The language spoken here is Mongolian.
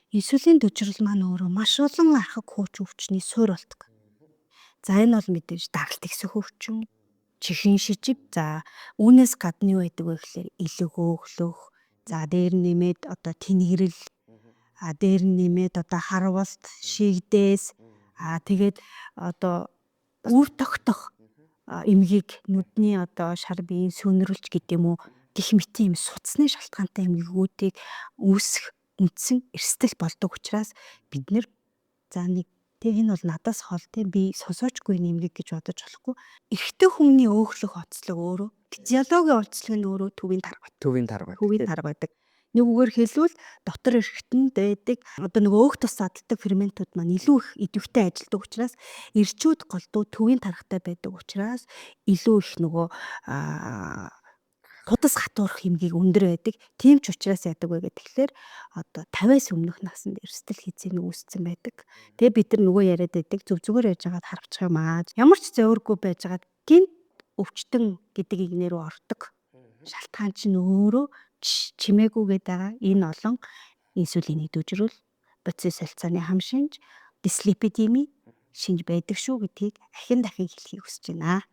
Инсулин дөчрөл маань өөрөө маш олон архаг хууч өвчний суурь болдог. За энэ бол мэдээж даралт ихсэх өвчин, чихэн шижиг, за үүнээс гадна юу байдаг вэ гэхээр илэгөө өглөх, за дээр нь нэмээд одоо тэнэгрэл, дээр нь нэмээд одоо харвалт, шигдээс, тэгээд одоо үр тогтох эмгийг нүдний одоо шар биеийн сүнрэлж гэдэг юм уу гэх мэт юм суцсны шалтгаантай эмгэгүүдийг үүсэх үндсэн эрсдэл болдог учраас бид нэр за нэг энэ бол надаас хол тийм би сонсоочгүй нэмгэг гэж бодож болохгүй. Эрэгтэй хүмүүний өөхлөх оцлог өөрөө физиологийн онцлог нь өөрөө төвийн тарга. Төвийн тарга. Төвийн тарга байдаг. Нэг үгээр хэлбэл дотор эргэтэнд байдаг одоо нөгөө өөх тус заддаг ферментүүд маань илүү их идэвхтэй ажилладаг учраас эрчүүд голдуу төвийн таргатай байдаг учраас илүү их нөгөө худас хатуурах хэмжээг өндөр байдаг. Тийм ч учраас яадаг вэ гэхээр одоо 50-аас өмнөх наснд эрсдэл хийцэн үүссэн байдаг. Тэгээ бид нар нөгөө яриад байдаг зүг зүгээр яж хагаад харвчих юм аа. Ямар ч зөөргүй байж хагаад гинт өвчтөн гэдэг игнэр рүү ордог. Шалтгаан чинь өөрөө чимээгүйгээд байгаа энэ олон инсулиний дөжрөл, бодис солилцооны хам шинж, дислипидеми шинж байдаг шүү гэдгийг ахин дахин хэлхийг хүсэж байна.